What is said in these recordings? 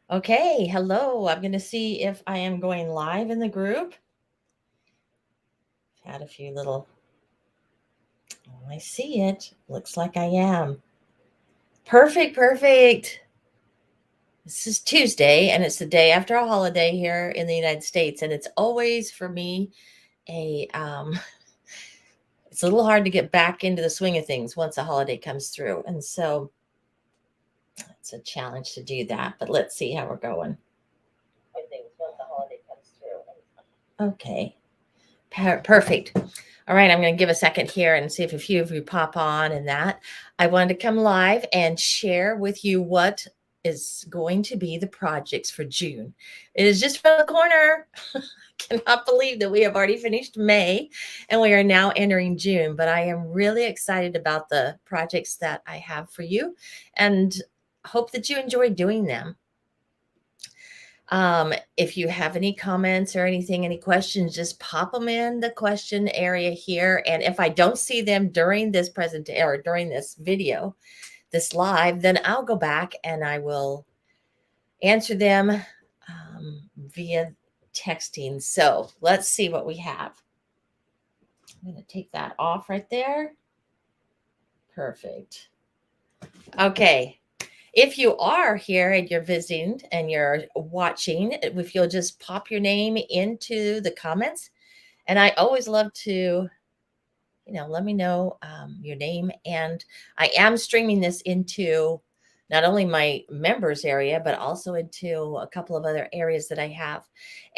Okay, hello. I'm going to see if I am going live in the group. Had a few little, oh, I see it. Looks like I am. Perfect, perfect. This is Tuesday, and it's the day after a holiday here in the United States, and it's always for me a it's a little hard to get back into the swing of things once a holiday comes through, and so it's a challenge to do that. But let's see how we're going. Things once the holiday comes through. Okay. Perfect. All right, I'm going to give a second here and see if a few of you pop on and that. I wanted to come live and share with you what is going to be the projects for June. It is just around the corner. Cannot believe that we have already finished May and we are now entering June, but I am really excited about the projects that I have for you and hope that you enjoy doing them. If you have any comments or anything, any questions, just pop them in the question area here. And if I don't see them during this presentation or during this video, this live, then I'll go back and I will answer them via texting. So let's see what we have. I'm going to take that off right there. Perfect. Okay. If you are here and you're visiting and you're watching, if you'll just pop your name into the comments. And I always love to, let me know your name. And I am streaming this into not only my members area, but also into a couple of other areas that I have.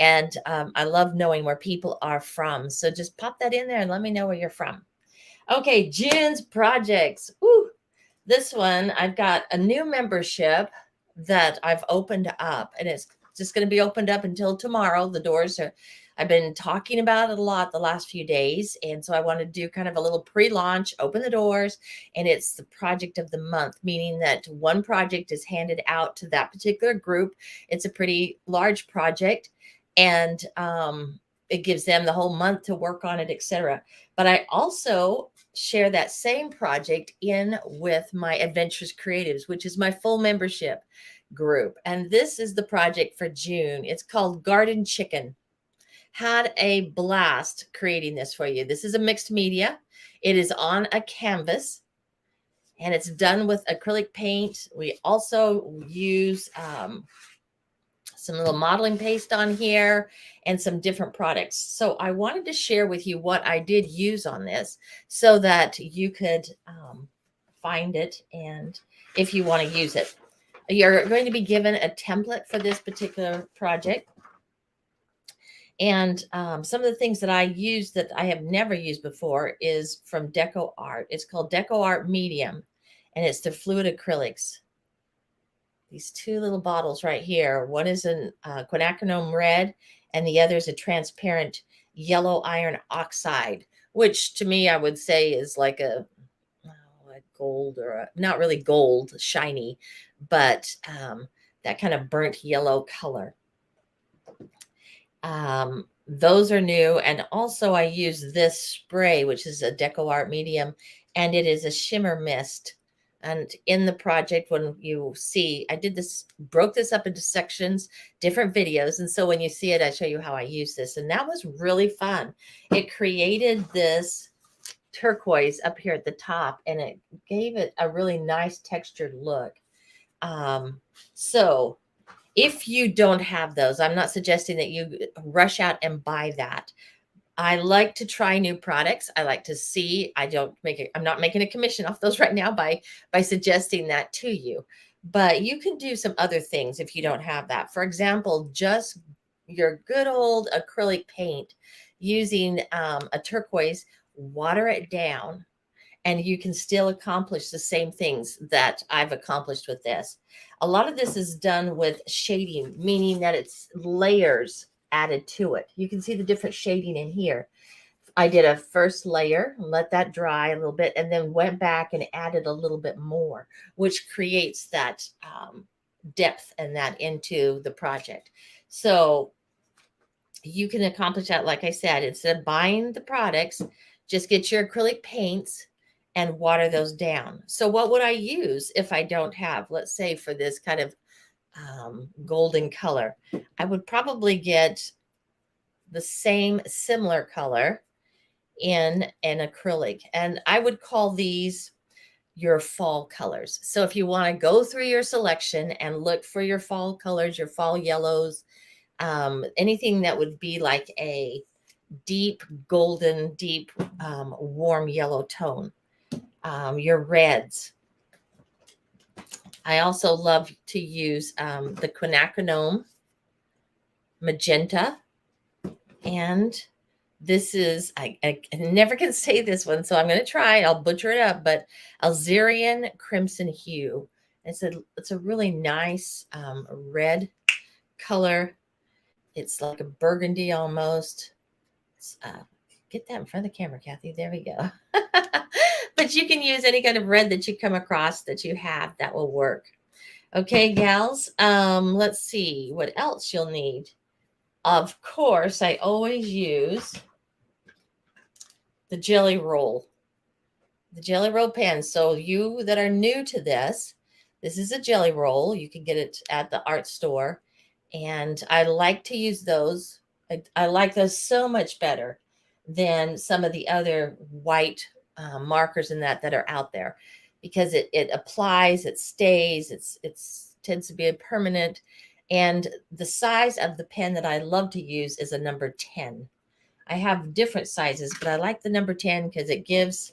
And I love knowing where people are from. So just pop that in there and let me know where you're from. Okay, June's projects. Woo. This one, I've got a new membership that I've opened up, and it's just going to be opened up until tomorrow. The doors are, I've been talking about it a lot the last few days. And so I want to do kind of a little pre-launch, open the doors, and it's the project of the month, meaning that one project is handed out to that particular group. It's a pretty large project, and it gives them the whole month to work on it, etc. But I also share that same project in with my Adventurous Creatives, which is my full membership group. And this is the project for June. It's called Garden Chicken. Had a blast creating this for you. This is a mixed media. It is on a canvas and it's done with acrylic paint. We also use some little modeling paste on here and some different products. So I wanted to share with you what I did use on this so that you could find it and if you want to use it. You're going to be given a template for this particular project. And some of the things that I use that I have never used before is from Deco Art. It's called Deco Art Medium, and it's the fluid acrylics. These two little bottles right here. One is a quinacridone red, and the other is a transparent yellow iron oxide, which to me I would say is like a gold or not really gold, shiny, but that kind of burnt yellow color. Those are new. And also I use this spray, which is a Deco Art Medium, and it is a shimmer mist. And in the project, when you see, I did this, broke this up into sections, different videos. And so when you see it, I show you how I use this. And that was really fun. It created this turquoise up here at the top, and it gave it a really nice textured look. So if you don't have those, I'm not suggesting that you rush out and buy that. I like to try new products. I like to see. I'm not making a commission off those right now by suggesting that to you. But you can do some other things if you don't have that. For example, just your good old acrylic paint using a turquoise, water it down, and you can still accomplish the same things that I've accomplished with this. A lot of this is done with shading, meaning that it's layers added to it. You can see the different shading in here. I did a first layer, let that dry a little bit, and then went back and added a little bit more, which creates that depth and that into the project. So you can accomplish that, like I said, instead of buying the products, just get your acrylic paints and water those down. So what would I use if I don't have, let's say for this kind of golden color. I would probably get the same similar color in an acrylic, and I would call these your fall colors. So if you want to go through your selection and look for your fall colors, your fall yellows, anything that would be like a deep golden, deep warm yellow tone, your reds. I also love to use the quinacridone magenta, and this is, I never can say this one, so I'm going to try. I'll butcher it up, but Alzerian Crimson Hue. It's a really nice red color. It's like a burgundy almost. Get that in front of the camera, Kathy. There we go. But you can use any kind of red that you come across that you have that will work. Okay, gals. Let's see what else you'll need. Of course, I always use the Gelly Roll. The Gelly Roll pen. So you that are new to this is a Gelly Roll. You can get it at the art store. And I like to use those. I like those so much better than some of the other white markers in that are out there, because it applies, it stays, it's tends to be a permanent. And the size of the pen that I love to use is a number 10. I have different sizes, but I like the number 10 because it gives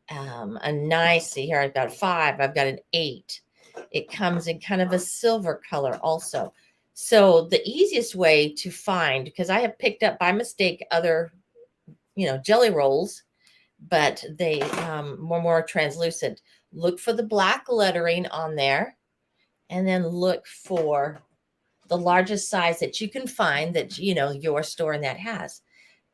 a nice, see here, I've got a 5, I've got an 8. It comes in kind of a silver color also. So the easiest way to find, because I have picked up by mistake other, Gelly Rolls, but they were more translucent. Look for the black lettering on there, and then look for the largest size that you can find that, your store and that has.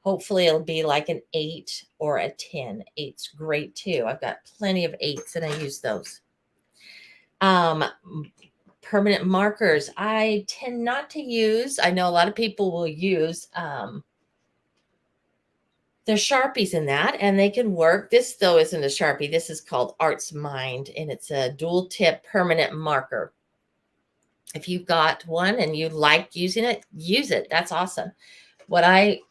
Hopefully it'll be like an 8 or a 10. 8's great too. I've got plenty of 8s and I use those. Permanent markers. I tend not to use, I know a lot of people will use there's Sharpies in that, and they can work. This, though, isn't a Sharpie. This is called Arts Mind, and it's a dual tip permanent marker. If you've got one and you like using it, use it. That's awesome. What I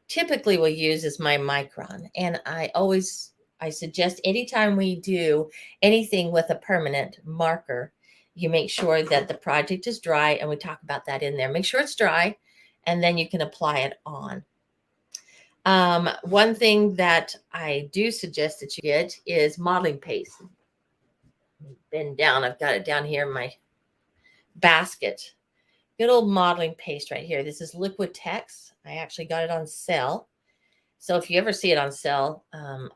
typically will use is my Micron, and I suggest anytime we do anything with a permanent marker, you make sure that the project is dry, and we talk about that in there. Make sure it's dry, and then you can apply it on. One thing that I do suggest that you get is modeling paste. Bend down. I've got it down here in my basket. Good old modeling paste right here. This is Liquitex. I actually got it on sale. So if you ever see it on sale,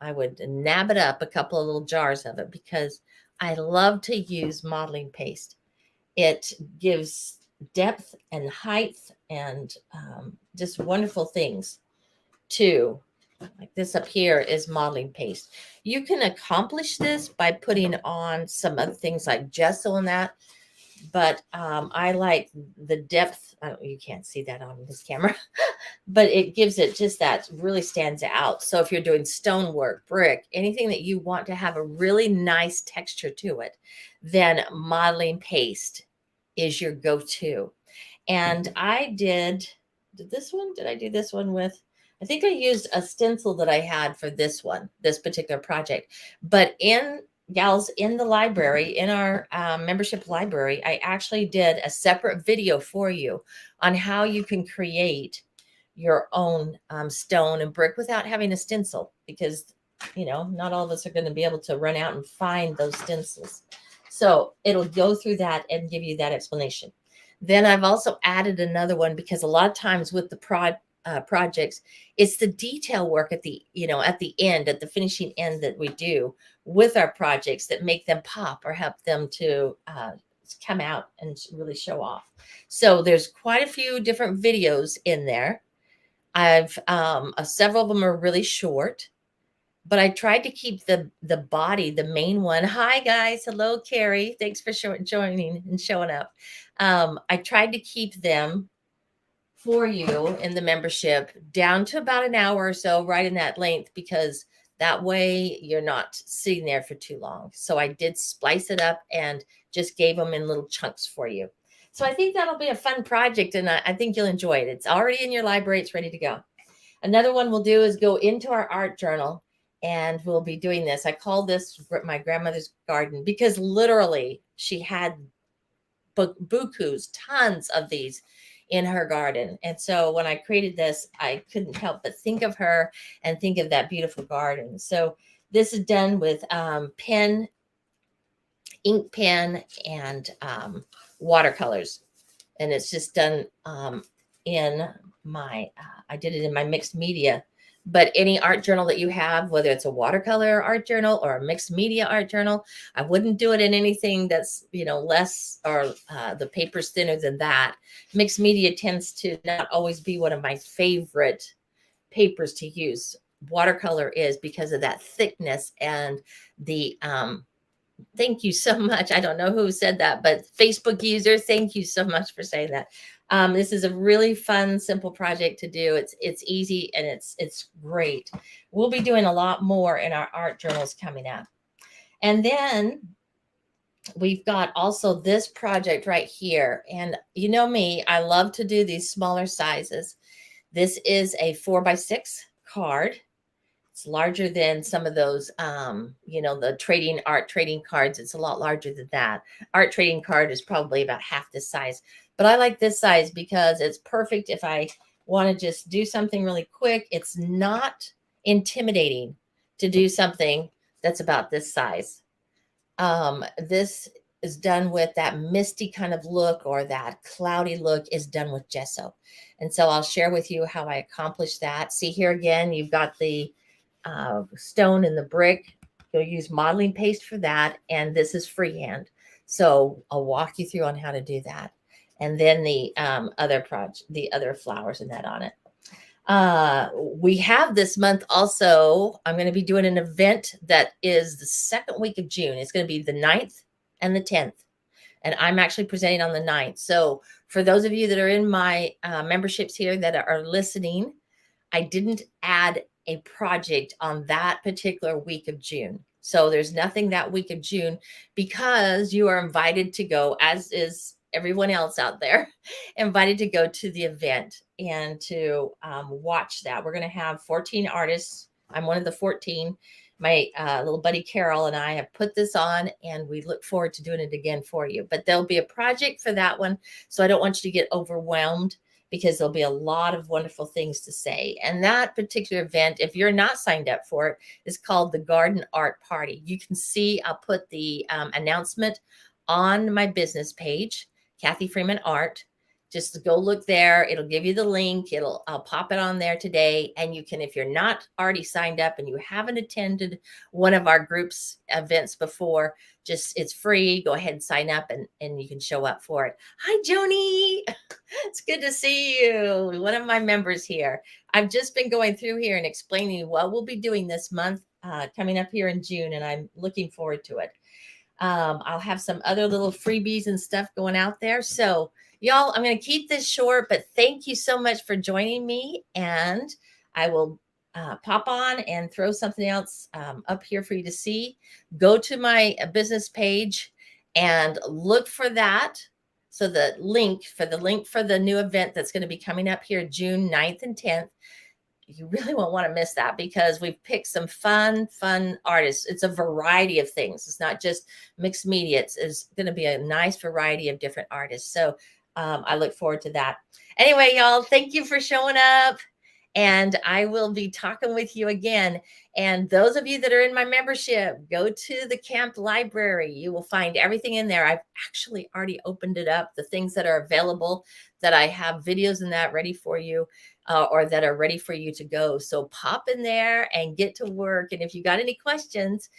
I would nab it up, a couple of little jars of it, because I love to use modeling paste. It gives depth and height and just wonderful things too. Like this up here is modeling paste. You can accomplish this by putting on some other things like gesso and that, but I like the depth. You can't see that on this camera, but it gives it just that really stands out. So if you're doing stonework, brick, anything that you want to have a really nice texture to it, then modeling paste is your go-to. And I did this one. Did I do this one with? I think I used a stencil that I had for this particular project. But gals, in the library, in our membership library, I actually did a separate video for you on how you can create your own stone and brick without having a stencil, because, not all of us are going to be able to run out and find those stencils. So it'll go through that and give you that explanation. Then I've also added another one, because a lot of times with the projects, it's the detail work at the end, at the finishing end that we do with our projects that make them pop or help them to come out and really show off. So there's quite a few different videos in there. I've several of them are really short, but I tried to keep the body, the main one. Hi guys, hello Carrie, thanks for joining and showing up. I tried to keep them for you in the membership down to about an hour or so, right in that length, because that way you're not sitting there for too long. So I did splice it up and just gave them in little chunks for you. So I think that'll be a fun project, and I think you'll enjoy it. It's already in your library. It's ready to go. Another one we'll do is go into our art journal, and we'll be doing this. I call this my grandmother's garden because literally she had bukus, tons of these in her garden. And so when I created this, I couldn't help but think of her and think of that beautiful garden. So this is done with pen, ink pen, and watercolors. And it's just done in my, I did it in my mixed media. But any art journal that you have, whether it's a watercolor art journal or a mixed media art journal, I wouldn't do it in anything that's, less, or the paper's thinner than that. Mixed media tends to not always be one of my favorite papers to use. Watercolor is, because of that thickness and the thank you so much. I don't know who said that, but Facebook user, thank you so much for saying that. This is a really fun, simple project to do. It's easy and it's great. We'll be doing a lot more in our art journals coming up. And then we've got also this project right here. And you know me, I love to do these smaller sizes. This is a 4x6 card. It's larger than some of those, the art trading cards. It's a lot larger than that. Art trading card is probably about half this size, but I like this size because it's perfect if I want to just do something really quick. It's not intimidating to do something that's about this size. This is done with that misty kind of look, or that cloudy look is done with gesso. And so I'll share with you how I accomplished that. See here again, you've got the stone and the brick. You'll use modeling paste for that, and this is freehand. So I'll walk you through on how to do that, and then the other flowers and that on it. We have this month also, I'm going to be doing an event that is the second week of June. It's going to be the 9th and the 10th. And I'm actually presenting on the 9th. So for those of you that are in my memberships here that are listening, I didn't add a project on that particular week of June. So there's nothing that week of June, because you are invited to go, as is everyone else out there, invited to go to the event and to watch that. We're going to have 14 artists. I'm one of the 14. My little buddy Carol and I have put this on, and we look forward to doing it again for you. But there'll be a project for that one. So I don't want you to get overwhelmed, because there'll be a lot of wonderful things to say. And that particular event, if you're not signed up for it, is called the Garden Art Party. You can see, I'll put the announcement on my business page, Kathy Freeman Art. Just go look there. It'll give you the link. I'll pop it on there today. And you can, if you're not already signed up and you haven't attended one of our group's events before, it's free. Go ahead and sign up, and you can show up for it. Hi, Joni. It's good to see you. One of my members here. I've just been going through here and explaining what we'll be doing this month coming up here in June, and I'm looking forward to it. I'll have some other little freebies and stuff going out there. So y'all, I'm going to keep this short, but thank you so much for joining me. And I will pop on and throw something else up here for you to see. Go to my business page and look for that. So the link for the new event that's going to be coming up here June 9th and 10th. You really won't want to miss that, because we've picked some fun artists. It's a variety of things. It's not just mixed media. It's going to be a nice variety of different artists. So I look forward to that. Anyway, y'all, thank you for showing up. And I will be talking with you again. And those of you that are in my membership, go to the camp library. You will find everything in there. I've actually already opened it up, the things that are available, that I have videos and that ready for you, or that are ready for you to go. So pop in there and get to work. And if you got any questions,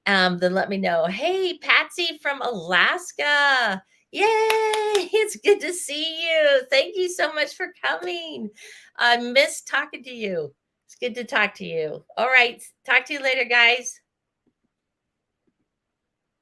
then let me know. Hey, Patsy from Alaska. Yay! It's good to see you. Thank you so much for coming. I miss talking to you. It's good to talk to you. All right. Talk to you later, guys.